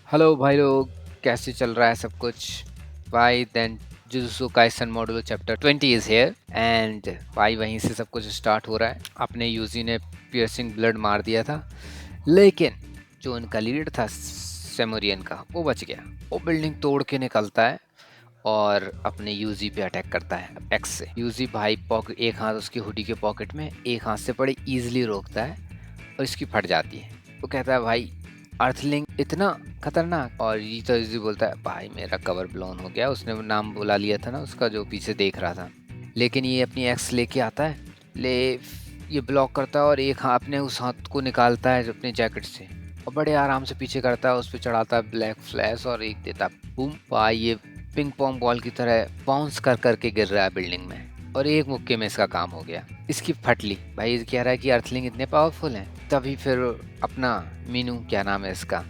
Hello भाई लोग, कैसे चल रहा है सब कुछ? भाई then Jujutsu Kaisen module chapter 20 is here and भाई वहीं से सब कुछ स्टार्ट हो रहा है। अपने यूजी ने पियर्सिंग ब्लड मार दिया था, लेकिन जो उनका लीडर था सेमोरियन का, वो बच गया। वो बिल्डिंग तोड़ के निकलता है और अपने यूजी पे अटैक करता है एक्स से। यूजी भाई पॉकेट, एक हाथ उसकी हुडी के पॉकेट में, एक हाथ से बड़े इजीली रोकता है और इसकी फट जाती है। वो कहता है भाई अर्थलिंग इतना खतरनाक, और ये तो इजी बोलता है भाई मेरा कवर ब्लोन हो गया। उसने नाम बुला लिया था ना उसका जो पीछे देख रहा था। लेकिन ये अपनी एक्स लेके आता है, ले ये ब्लॉक करता है और एक हाथ अपने उस हाथ को निकालता है अपने जैकेट से और बड़े आराम से पीछे करता है, उस पर चढ़ाता है ब्लैक फ्लैश और एक देता है बूम। भाई ये पिंग पोंग बॉल की तरह बाउंस कर करके गिर रहा है बिल्डिंग में और एक मुक्के में इसका काम हो गया। इसकी फटली। भाई ये कह रहा है कि अर्थलिंग इतने पावरफुल हैं। तभी फिर अपना मीनू, क्या नाम है इसका,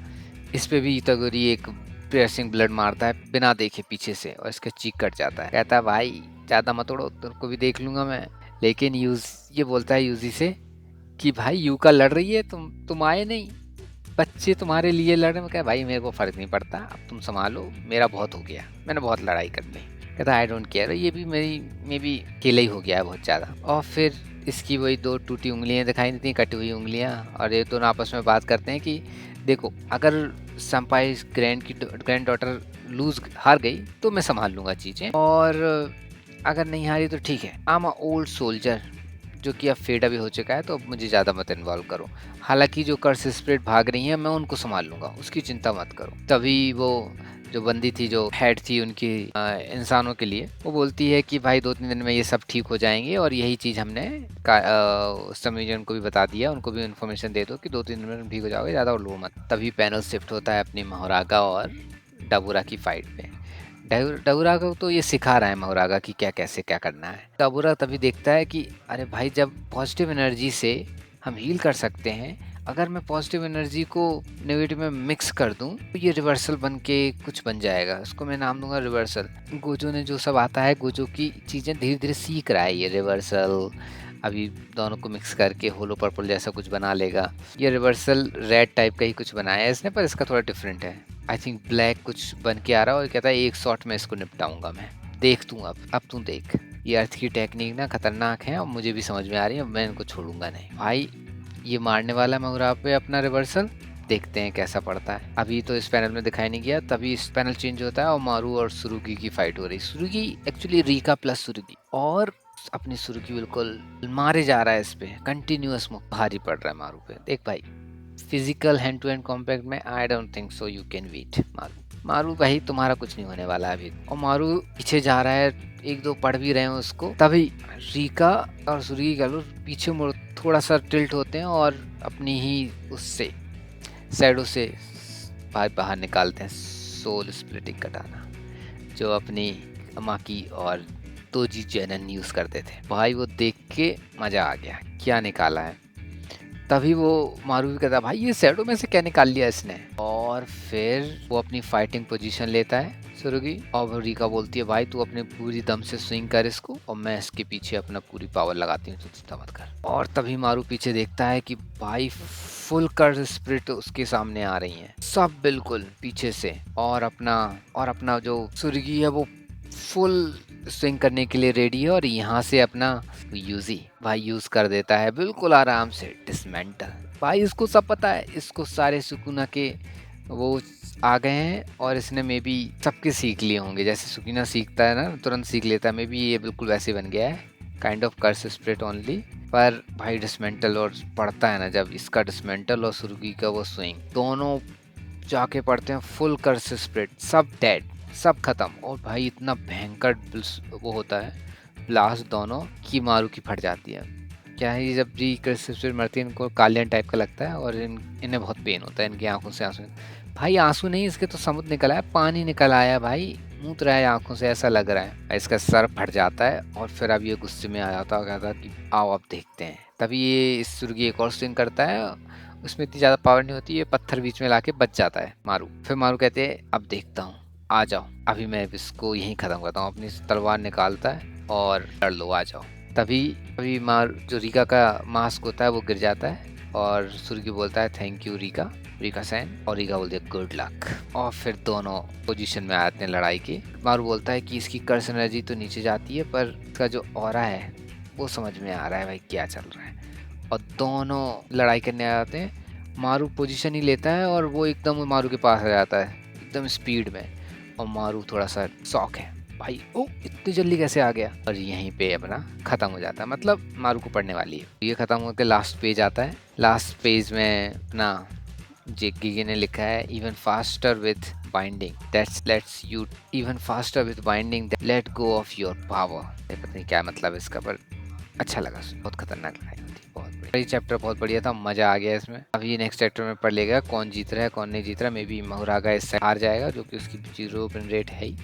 इस पे भी इतागुरी एक पियर्सिंग ब्लड मारता है बिना देखे पीछे से और इसका चीक कट जाता है। कहता है भाई ज़्यादा मत उड़ो, तुमको भी देख लूंगा मैं। लेकिन ये बोलता है यूजी से कि भाई यूका लड़ रही है, तुम आए नहीं, बच्चे तुम्हारे लिए लड़ रहे हैं। मैं कहा भाई मेरे को फ़र्क नहीं पड़ता, अब तुम संभालो, मेरा बहुत हो गया, मैंने बहुत लड़ाई कर ली। कहता आई डोंट केयर, ये भी मे भी अकेला ही हो गया है बहुत ज़्यादा। और फिर इसकी वही दो टूटी उंगलियां दिखाई देती हैं, कटी हुई उंगलियां, और ये दोनों आपस में बात करते हैं कि देखो अगर संपाई ग्रैंड डॉटर हार गई तो मैं संभाल लूँगा चीज़ें, और अगर नहीं हारी तो ठीक है। I am a old soldier जो कि अब फेड अभी हो चुका है, तो अब मुझे ज़्यादा मत इन्वॉल्व करो। हालांकि जो कर्स स्पिरिट भाग रही हैं मैं उनको संभाल लूँगा, उसकी चिंता मत करो। तभी वो जो बंदी थी, जो हेड थी उनकी इंसानों के लिए, वो बोलती है कि भाई 2-3 दिन में ये सब ठीक हो जाएंगे, और यही चीज़ हमने समीजन को भी बता दिया, उनको भी इन्फॉर्मेशन दे दो कि 2-3 दिन में ठीक हो जाओगे, ज़्यादा लो मत। तभी पैनल शिफ्ट होता है अपनी मोहरागा और डबूरा की फाइट पे। डबूरा को तो ये सिखा रहा है मोहरागा कि क्या कैसे क्या करना है। डबूरा तभी देखता है कि अरे भाई जब पॉजिटिव एनर्जी से हम हील कर सकते हैं, अगर मैं पॉजिटिव एनर्जी को नेगेटिव में मिक्स कर दूं तो ये रिवर्सल बन के कुछ बन जाएगा। इसको मैं नाम दूंगा रिवर्सल। गोजो ने जो सब आता है, गोजो की चीज़ें धीरे धीरे सीख रहा है ये रिवर्सल। अभी दोनों को मिक्स करके होलो पर्पल जैसा कुछ बना लेगा। ये रिवर्सल रेड टाइप का ही कुछ बनाया है इसने, पर इसका थोड़ा डिफरेंट है। आई थिंक ब्लैक कुछ बन के आ रहा है और कहता है एक शॉट में इसको निपटाऊंगा मैं, देख तू अब तू देख। ये अर्थ की टेक्निक ना खतरनाक है और मुझे भी समझ में आ रही है, मैं इनको छोड़ूंगा नहीं। भाई ये मारने वाला महुरा पे अपना रिवर्सल, देखते हैं कैसा पड़ता है। अभी तो इस पैनल में दिखाई नहीं गया, तभी इस पैनल चेंज होता है और मारू और सुरुगी की फाइट हो रही। सुरुगी एक्चुअली रीका प्लस सुरुगी, और अपनी सुरुगी बिल्कुल मारे जा रहा है इस पे, कंटिन्यूअस भारी पड़ रहा है मारू पे। देख भाई physical hand to hand combat में I don't think so you can beat Maru. Maru भाई तुम्हारा कुछ नहीं होने वाला अभी। और मारू पीछे जा रहा है, एक दो पढ़ भी रहे हैं उसको, तभी रीका और सुरुगी का पीछे मुड़ थोड़ा सा टिल्ट होते हैं और अपनी ही उससे शैडो से भाई बाहर निकालते हैं सोल स्प्लिटिंग कटाना, जो अपनी माकी और तोजी जैनन यूज करते थे। भाई वो देख के मजा आ गया, क्या निकाला है। तभी वो मारू भी कहता भाई ये शैडो में से क्या निकाल लिया इसने, और फिर वो अपनी फाइटिंग पोजीशन लेता है सुरुगी, और रीका बोलती है भाई तू अपने पूरी दम से स्विंग कर इसको और मैं इसके पीछे अपना पूरी पावर लगाती हूँ, तो चिंता मत कर। और तभी मारू पीछे देखता है कि भाई फुल कर्स स्पिरिट उसके सामने आ रही हैं सब बिल्कुल पीछे से, और अपना जो सुरुगी है वो फुल स्विंग करने के लिए रेडी है, और यहाँ से अपना यूजी भाई यूज कर देता है बिल्कुल आराम से डिसमेंटल। भाई इसको सब पता है, इसको सारे सुकुना के वो आ गए हैं, और इसने मे बी सबके सीख लिए होंगे, जैसे सुकीना सीखता है ना तुरंत सीख लेता है, मे बी ये बिल्कुल वैसे बन गया है, kind of curse spirit only. पर भाई डिसमेंटल और पड़ता है ना, जब इसका डिसमेंटल और सुरुगी का वो स्विंग दोनों जाके पड़ते हैं फुल कर्स स्प्रिट, सब डेड, सब खत्म। और भाई इतना भयंकर वो होता है ब्लास्ट दोनों की, मारू की फट जाती है। क्या है, जब भी कर्स स्पिरिट मरती है इनको कालियन टाइप का लगता है, और इन्हें बहुत पेन होता है, इनकी आंखों से आंसू। भाई आंसू नहीं, इसके तो समुद्र निकल आया, पानी निकल आया भाई, मूत रहा है आंखों से, ऐसा लग रहा है। इसका सर फट जाता है और फिर अब ये गुस्से में आ जाता है, कहता कि आओ अब देखते हैं। तभी ये इस सुर्गी एक और स्विंग करता है, उसमें इतनी ज़्यादा पावर नहीं होती, ये पत्थर बीच में लाके बच जाता है मारू। फिर मारू कहते हैं अब देखता हूँ, आ जाओ अभी मैं इसको यहीं ख़त्म करता हूँ। अपनी तलवार निकालता है और लड़ लो, आ जाओ। तभी अभी मार जो रीका का मास्क होता है वो गिर जाता है, और सुर्गी बोलता है thank you Rika, Rika san और रिका बोलती है गुड लक, और फिर दोनों पोजीशन में आते हैं लड़ाई के। मारू बोलता है कि इसकी कर्स एनर्जी तो नीचे जाती है पर इसका जो ऑरा है वो समझ में आ रहा है भाई क्या चल रहा है, और दोनों लड़ाई करने आ जाते हैं। मारू पोजीशन ही लेता है और वो एकदम मारू के पास आ जाता है एकदम स्पीड में, और मारू थोड़ा सा शॉक है भाई, ओ इतनी जल्दी कैसे आ गया, और यहीं पे अपना खत्म हो जाता है, मतलब मारू को पढ़ने वाली है। ये खत्म होकर लास्ट पेज आता है। लास्ट पेज में अपना जेकी ने लिखा है even faster with binding that's let's you even faster with binding let go of your power. पता नहीं क्या मतलब है इसका, पर अच्छा लगा, बहुत खतरनाक लड़ाई होती है, बहुत बढ़िया। ये चैप्टर बहुत बढ़िया था, मजा आ गया इसमें। अभी नेक्स्ट चैप्टर में पढ़ लेगा कौन जीत रहा है कौन नहीं जीत रहा। मे बी महरागा इससे हार जाएगा जो कि उसकी 0 विन रेट है ही,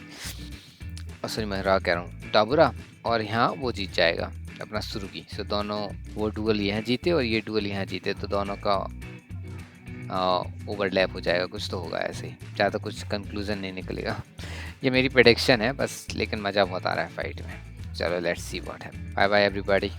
सॉरी महरागा कह रहा हूँ, डाबुरा, और यहाँ वो जीत जाएगा अपना सुरुगी। सो दोनों वो डुअल यहाँ जीते और ये डुअल यहाँ जीते, तो दोनों का ओवरलैप हो जाएगा, कुछ तो होगा ऐसे ही, ज़्यादा कुछ कंक्लूजन नहीं निकलेगा। ये मेरी प्रेडिक्शन है बस, लेकिन मज़ा बहुत आ रहा है फाइट में। चलो लेट्स सी व्हाट है। Bye bye everybody.